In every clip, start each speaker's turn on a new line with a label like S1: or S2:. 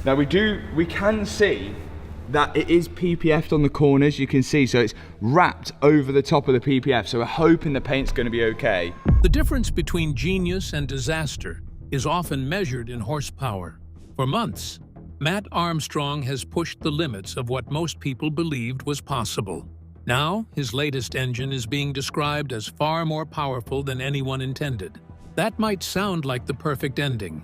S1: Now we can see that it is PPF'd on the corners, you can see, so it's wrapped over the top of the PPF, so we're hoping the paint's going to be okay.
S2: The difference between genius and disaster is often measured in horsepower. For months, Matt Armstrong has pushed the limits of what most people believed was possible. Now, his latest engine is being described as far more powerful than anyone intended. That might sound like the perfect ending,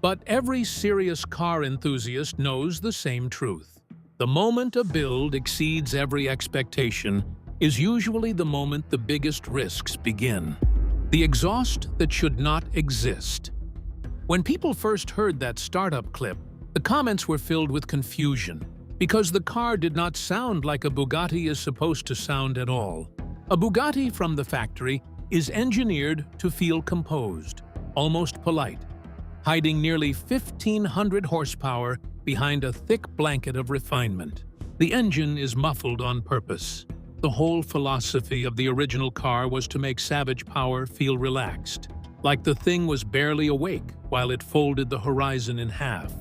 S2: but every serious car enthusiast knows the same truth. The moment a build exceeds every expectation is usually the moment the biggest risks begin. The exhaust that should not exist. When people first heard that startup clip, the comments were filled with confusion because the car did not sound like a Bugatti is supposed to sound at all. A Bugatti from the factory is engineered to feel composed, almost polite, hiding nearly 1,500 horsepower behind a thick blanket of refinement. The engine is muffled on purpose. The whole philosophy of the original car was to make Savage Power feel relaxed, like the thing was barely awake while it folded the horizon in half.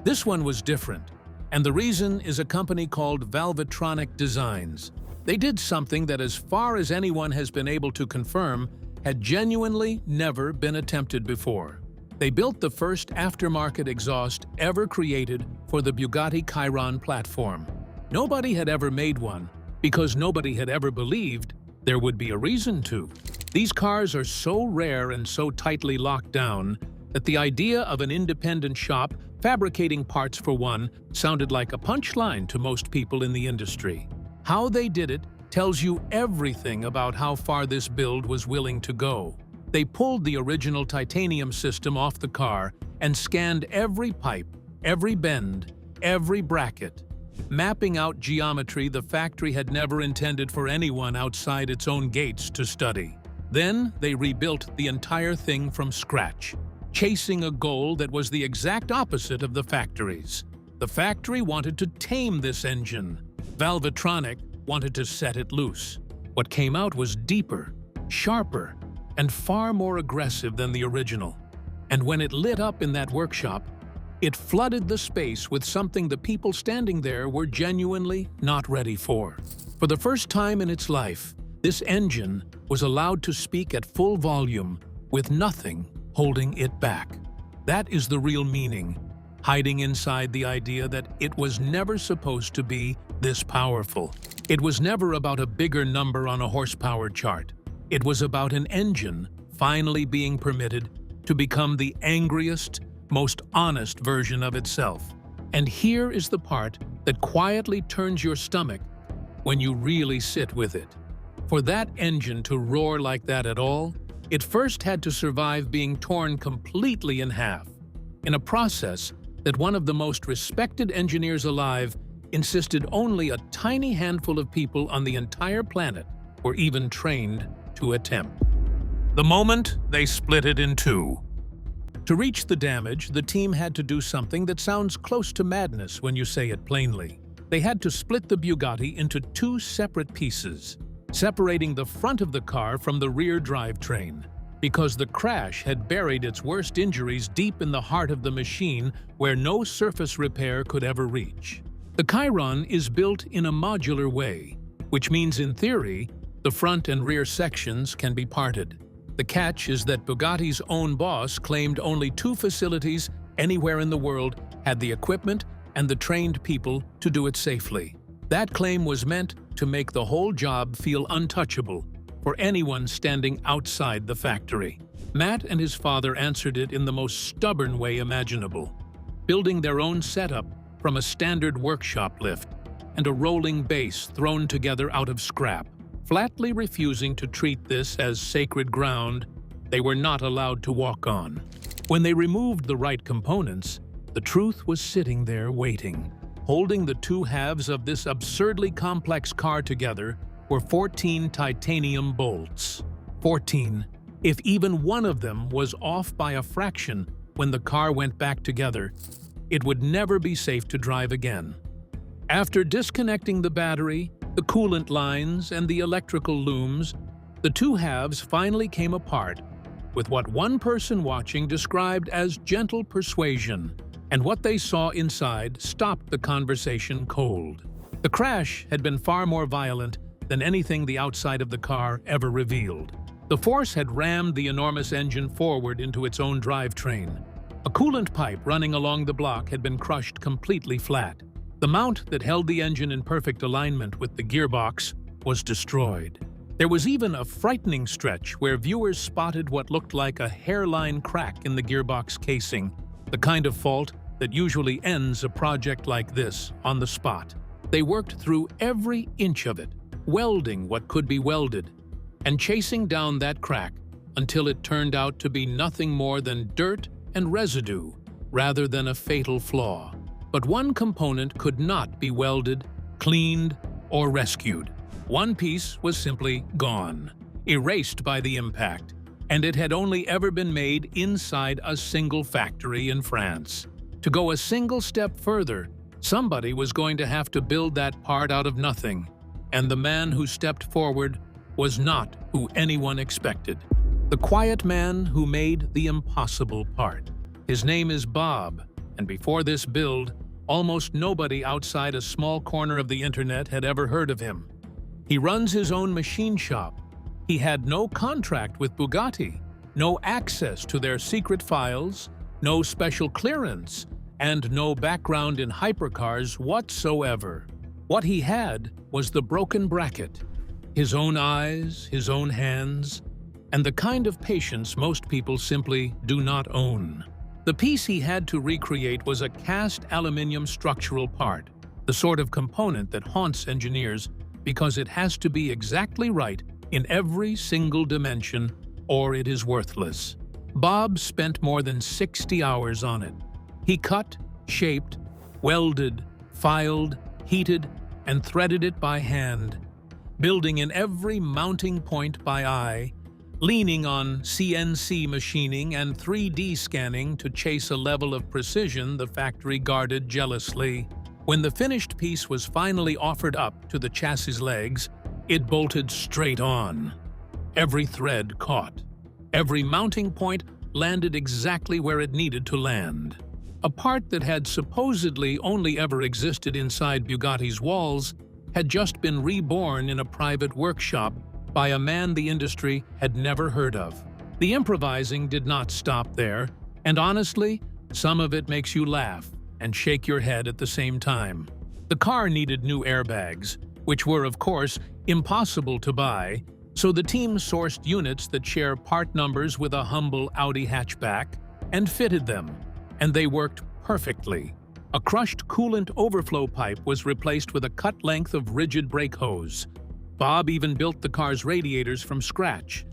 S2: This one was different, and the reason is a company called Valvetronic Designs. They did something that, as far as anyone has been able to confirm, had genuinely never been attempted before. They built the first aftermarket exhaust ever created for the Bugatti Chiron platform. Nobody had ever made one because nobody had ever believed there would be a reason to. These cars are so rare and so tightly locked down that the idea of an independent shop fabricating parts for one sounded like a punchline to most people in the industry. How they did it tells you everything about how far this build was willing to go. They pulled the original titanium system off the car and scanned every pipe, every bend, every bracket, mapping out geometry the factory had never intended for anyone outside its own gates to study. Then they rebuilt the entire thing from scratch, chasing a goal that was the exact opposite of the factory's. The factory wanted to tame this engine. Valvetronic wanted to set it loose. What came out was deeper, sharper, and far more aggressive than the original. And when it lit up in that workshop, it flooded the space with something the people standing there were genuinely not ready for. For the first time in its life, this engine was allowed to speak at full volume with nothing holding it back. That is the real meaning, hiding inside the idea that it was never supposed to be this powerful. It was never about a bigger number on a horsepower chart. It was about an engine finally being permitted to become the angriest, most honest version of itself. And here is the part that quietly turns your stomach when you really sit with it. For that engine to roar like that at all, it first had to survive being torn completely in half, in a process that one of the most respected engineers alive insisted only a tiny handful of people on the entire planet were even trained to attempt. The moment they split it in two. To reach the damage, the team had to do something that sounds close to madness when you say it plainly. They had to split the Bugatti into two separate pieces, separating the front of the car from the rear drivetrain, because the crash had buried its worst injuries deep in the heart of the machine where no surface repair could ever reach. The Chiron is built in a modular way, which means in theory, the front and rear sections can be parted. The catch is that Bugatti's own boss claimed only two facilities anywhere in the world had the equipment and the trained people to do it safely. That claim was meant to make the whole job feel untouchable for anyone standing outside the factory. Matt and his father answered it in the most stubborn way imaginable, building their own setup from a standard workshop lift and a rolling base thrown together out of scrap. Flatly refusing to treat this as sacred ground they were not allowed to walk on. When they removed the right components, the truth was sitting there waiting. Holding the two halves of this absurdly complex car together were 14 titanium bolts. 14. If even one of them was off by a fraction when the car went back together, it would never be safe to drive again. After disconnecting the battery, the coolant lines, and the electrical looms, the two halves finally came apart with what one person watching described as gentle persuasion. and what they saw inside stopped the conversation cold. The crash had been far more violent than anything the outside of the car ever revealed. The force had rammed the enormous engine forward into its own drivetrain. A coolant pipe running along the block had been crushed completely flat. The mount that held the engine in perfect alignment with the gearbox was destroyed. There was even a frightening stretch where viewers spotted what looked like a hairline crack in the gearbox casing, the kind of fault that usually ends a project like this on the spot. They worked through every inch of it, welding what could be welded, and chasing down that crack until it turned out to be nothing more than dirt and residue rather than a fatal flaw. But one component could not be welded, cleaned, or rescued. One piece was simply gone, erased by the impact, and it had only ever been made inside a single factory in France. To go a single step further, somebody was going to have to build that part out of nothing, and the man who stepped forward was not who anyone expected. The quiet man who made the impossible part. His name is Bob, and before this build, almost nobody outside a small corner of the internet had ever heard of him. He runs his own machine shop. He had no contract with Bugatti, no access to their secret files, no special clearance, and no background in hypercars whatsoever. What he had was the broken bracket, his own eyes, his own hands, and the kind of patience most people simply do not own. The piece he had to recreate was a cast aluminium structural part, the sort of component that haunts engineers because it has to be exactly right in every single dimension or it is worthless. Bob spent more than 60 hours on it. He cut, shaped, welded, filed, heated, and threaded it by hand, building in every mounting point by eye, leaning on CNC machining and 3D scanning to chase a level of precision the factory guarded jealously. When the finished piece was finally offered up to the chassis legs, it bolted straight on. Every thread caught. Every mounting point landed exactly where it needed to land. A part that had supposedly only ever existed inside Bugatti's walls had just been reborn in a private workshop by a man the industry had never heard of. The improvising did not stop there, and honestly, some of it makes you laugh and shake your head at the same time. The car needed new airbags, which were, of course, impossible to buy, so the team sourced units that share part numbers with a humble Audi hatchback and fitted them, and they worked perfectly. A crushed coolant overflow pipe was replaced with a cut length of rigid brake hose. Bob even built the car's radiators from scratch.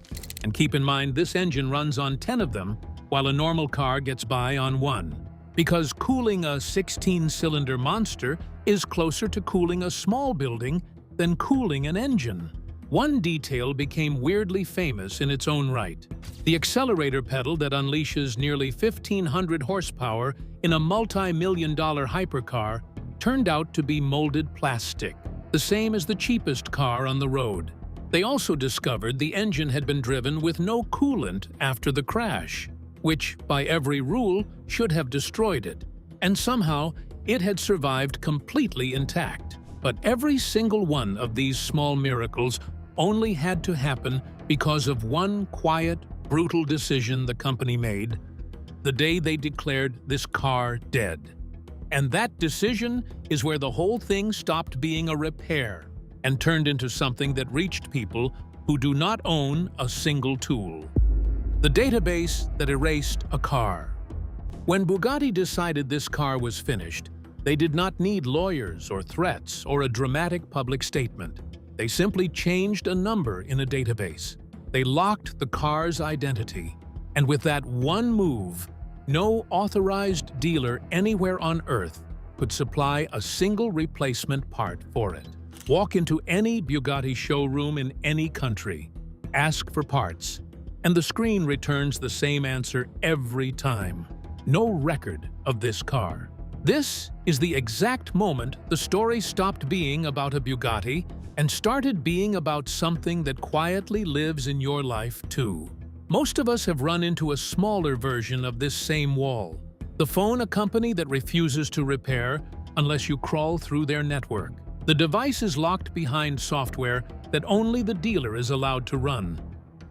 S2: And keep in mind, this engine runs on 10 of them, while a normal car gets by on 1. Because cooling a 16-cylinder monster is closer to cooling a small building than cooling an engine. One detail became weirdly famous in its own right. The accelerator pedal that unleashes nearly 1,500 horsepower in a multi-million-dollar hypercar turned out to be molded plastic, the same as the cheapest car on the road. They also discovered the engine had been driven with no coolant after the crash, which, by every rule, should have destroyed it, and somehow it had survived completely intact. But every single one of these small miracles only had to happen because of one quiet, brutal decision the company made the day they declared this car dead. And that decision is where the whole thing stopped being a repair and turned into something that reached people who do not own a single tool. The database that erased a car. When Bugatti decided this car was finished, they did not need lawyers or threats or a dramatic public statement. They simply changed a number in a database. They locked the car's identity, and with that one move, no authorized dealer anywhere on Earth could supply a single replacement part for it. Walk into any Bugatti showroom in any country, ask for parts, and the screen returns the same answer every time. No record of this car. This is the exact moment the story stopped being about a Bugatti and started being about something that quietly lives in your life too. Most of us have run into a smaller version of this same wall, The phone, a company that refuses to repair unless you crawl through their network. The device is locked behind software that only the dealer is allowed to run,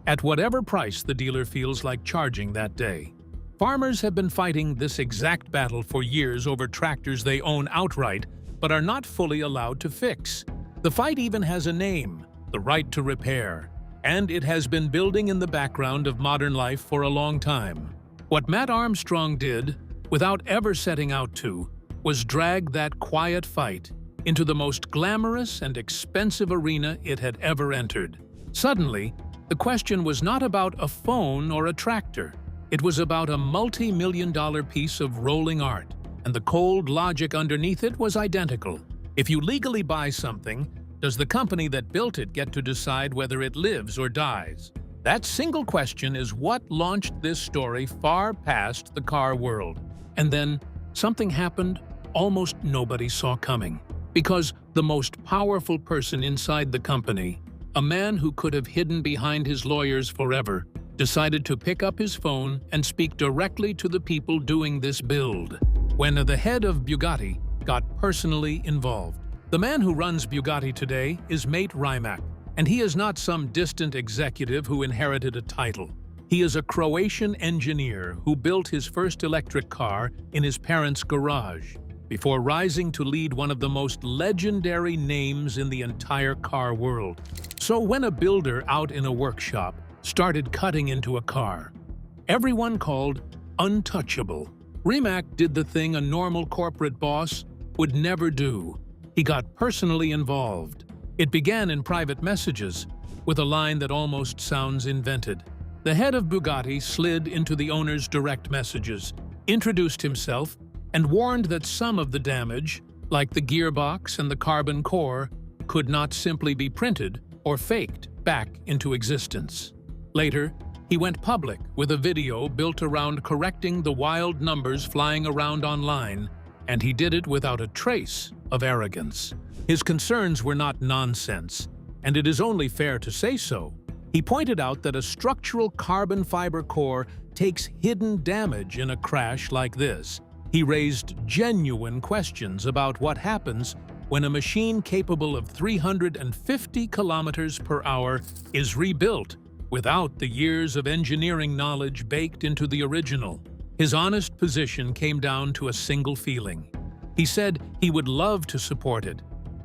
S2: at whatever price the dealer feels like charging that day. Farmers have been fighting this exact battle for years over tractors they own outright but are not fully allowed to fix. The fight even has a name: the right to repair, and it has been building in the background of modern life for a long time. What Matt Armstrong did, without ever setting out to, was drag that quiet fight into the most glamorous and expensive arena it had ever entered. Suddenly, the question was not about a phone or a tractor. It was about a multi-million-dollar piece of rolling art, and the cold logic underneath it was identical. If you legally buy something, does the company that built it get to decide whether it lives or dies? That single question is what launched this story far past the car world. And then, something happened almost nobody saw coming. Because the most powerful person inside the company, a man who could have hidden behind his lawyers forever, decided to pick up his phone and speak directly to the people doing this build. When the head of Bugatti got personally involved. The man who runs Bugatti today is Mate Rimac, and he is not some distant executive who inherited a title. He is a Croatian engineer who built his first electric car in his parents' garage, before rising to lead one of the most legendary names in the entire car world. So when a builder out in a workshop started cutting into a car, everyone called untouchable. Rimac did the thing a normal corporate boss would never do. He got personally involved. It began in private messages, with a line that almost sounds invented. The head of Bugatti slid into the owner's direct messages, introduced himself, and warned that some of the damage, like the gearbox and the carbon core, could not simply be printed or faked back into existence. Later, he went public with a video built around correcting the wild numbers flying around online, and he did it without a trace of arrogance. His concerns were not nonsense, and it is only fair to say so. He pointed out that a structural carbon fiber core takes hidden damage in a crash like this. He raised genuine questions about what happens when a machine capable of 350 kilometers per hour is rebuilt without the years of engineering knowledge baked into the original. His honest position came down to a single feeling. He said he would love to support it,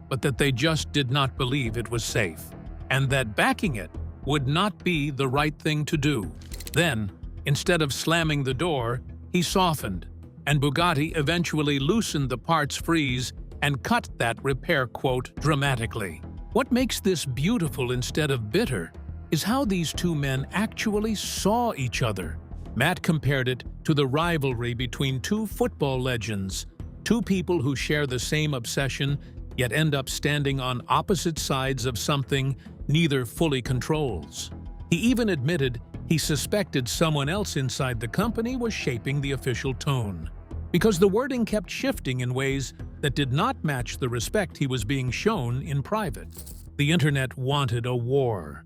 S2: but that they just did not believe it was safe, and that backing it would not be the right thing to do. Then, instead of slamming the door, he softened, and Bugatti eventually loosened the parts freeze and cut that repair quote dramatically. What makes this beautiful instead of bitter is how these two men actually saw each other. Matt compared it to the rivalry between two football legends, two people who share the same obsession yet end up standing on opposite sides of something neither fully controls. He even admitted he suspected someone else inside the company was shaping the official tone, because the wording kept shifting in ways that did not match the respect he was being shown in private. The internet wanted a war.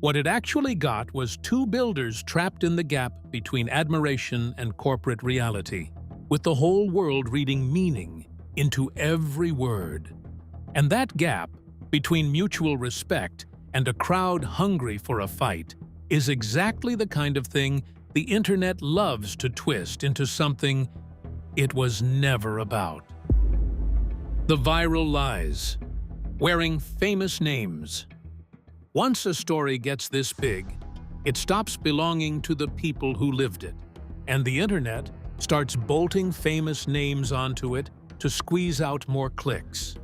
S2: What it actually got was two builders trapped in the gap between admiration and corporate reality, with the whole world reading meaning into every word. And that gap between mutual respect and a crowd hungry for a fight is exactly the kind of thing the internet loves to twist into something it was never about. The viral lies. Wearing famous names. Once a story gets this big, it stops belonging to the people who lived it, and the internet starts bolting famous names onto it to squeeze out more clicks.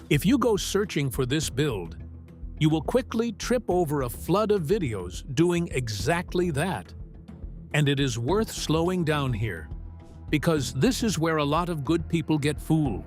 S2: If you go searching for this build, you will quickly trip over a flood of videos doing exactly that. And it is worth slowing down here, because this is where a lot of good people get fooled.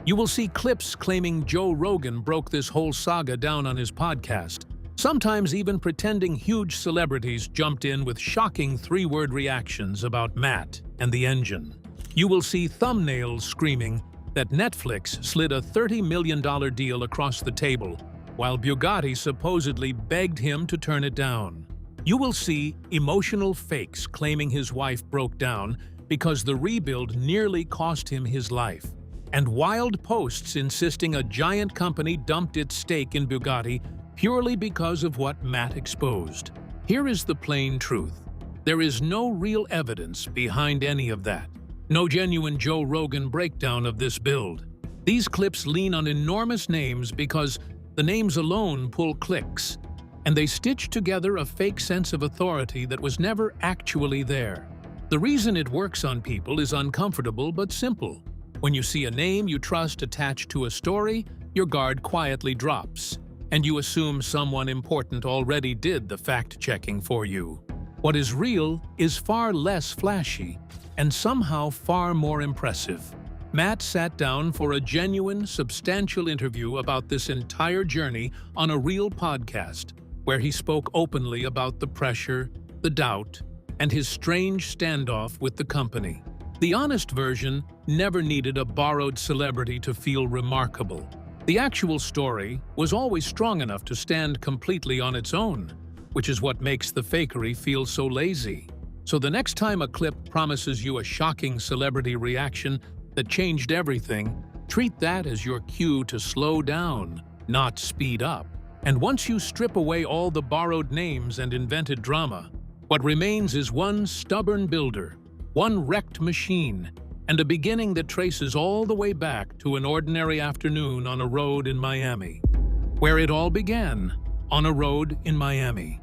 S2: You will see clips claiming Joe Rogan broke this whole saga down on his podcast, sometimes even pretending huge celebrities jumped in with shocking three-word reactions about Matt and the engine. You will see thumbnails screaming that Netflix slid a $30 million deal across the table, while Bugatti supposedly begged him to turn it down. You will see emotional fakes claiming his wife broke down because the rebuild nearly cost him his life, and wild posts insisting a giant company dumped its stake in Bugatti purely because of what Matt exposed. Here is the plain truth. There is no real evidence behind any of that. No genuine Joe Rogan breakdown of this build. These clips lean on enormous names because the names alone pull clicks, and they stitch together a fake sense of authority that was never actually there. The reason it works on people is uncomfortable but simple. When you see a name you trust attached to a story, your guard quietly drops, and you assume someone important already did the fact-checking for you. What is real is far less flashy, and somehow far more impressive. Matt sat down for a genuine, substantial interview about this entire journey on a real podcast, where he spoke openly about the pressure, the doubt, and his strange standoff with the company. The honest version never needed a borrowed celebrity to feel remarkable. The actual story was always strong enough to stand completely on its own, which is what makes the fakery feel so lazy. So the next time a clip promises you a shocking celebrity reaction that changed everything, treat that as your cue to slow down, not speed up. And once you strip away all the borrowed names and invented drama, what remains is one stubborn builder, one wrecked machine, and a beginning that traces all the way back to an ordinary afternoon on a road in Miami. Where it all began, on a road in Miami.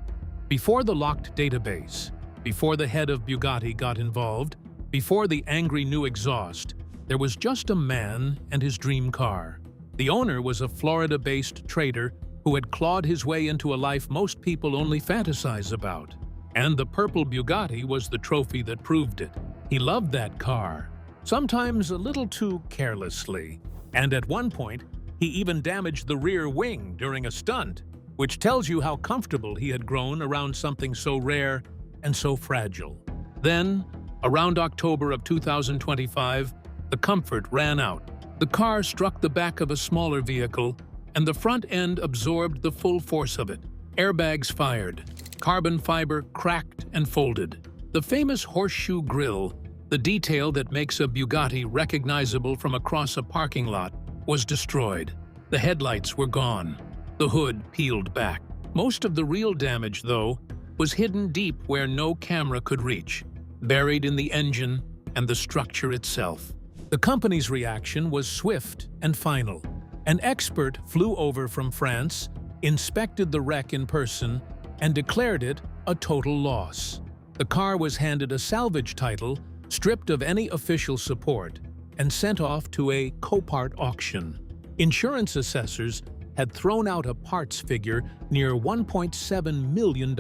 S2: Before the locked database, before the head of Bugatti got involved, before the angry new exhaust, there was just a man and his dream car. The owner was a Florida-based trader who had clawed his way into a life most people only fantasize about. And the purple Bugatti was the trophy that proved it. He loved that car, sometimes a little too carelessly, and at one point, he even damaged the rear wing during a stunt, which tells you how comfortable he had grown around something so rare and so fragile. Then, around October of 2025, the comfort ran out. The car struck the back of a smaller vehicle, and the front end absorbed the full force of it. Airbags fired. Carbon fiber cracked and folded. The famous horseshoe grille, the detail that makes a Bugatti recognizable from across a parking lot, was destroyed. The headlights were gone. The hood peeled back. Most of the real damage, though, was hidden deep where no camera could reach, buried in the engine and the structure itself. The company's reaction was swift and final. An expert flew over from France, inspected the wreck in person, and declared it a total loss. The car was handed a salvage title, stripped of any official support, and sent off to a Copart auction. Insurance assessors had thrown out a parts figure near $1.7 million,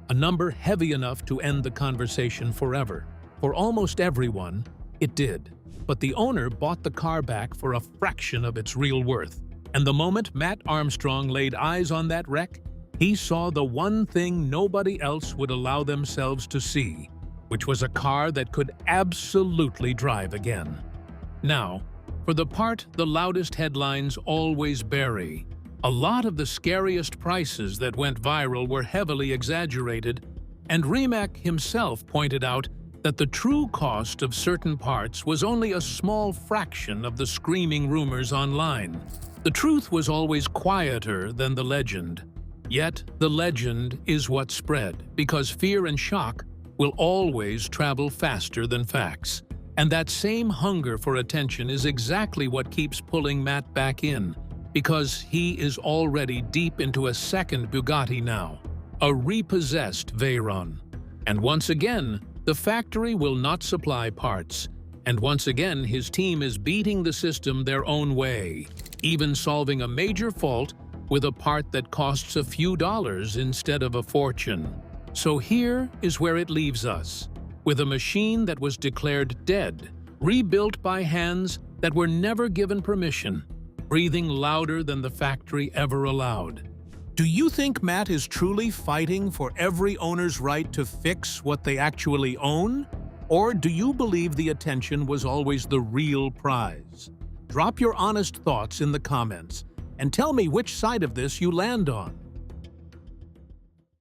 S2: a number heavy enough to end the conversation forever. For almost everyone, it did. But the owner bought the car back for a fraction of its real worth. And the moment Matt Armstrong laid eyes on that wreck, he saw the one thing nobody else would allow themselves to see, which was a car that could absolutely drive again. Now, for the part the loudest headlines always bury, a lot of the scariest prices that went viral were heavily exaggerated, and Rimac himself pointed out that the true cost of certain parts was only a small fraction of the screaming rumors online. The truth was always quieter than the legend. Yet, the legend is what spread, because fear and shock will always travel faster than facts. And that same hunger for attention is exactly what keeps pulling Matt back in, because he is already deep into a second Bugatti now, a repossessed Veyron. And once again, the factory will not supply parts, and once again his team is beating the system their own way, even solving a major fault with a part that costs a few dollars instead of a fortune. So here is where it leaves us, with a machine that was declared dead, rebuilt by hands that were never given permission, breathing louder than the factory ever allowed. Do you think Matt is truly fighting for every owner's right to fix what they actually own? Or do you believe the attention was always the real prize? Drop your honest thoughts in the comments and tell me which side of this you land on.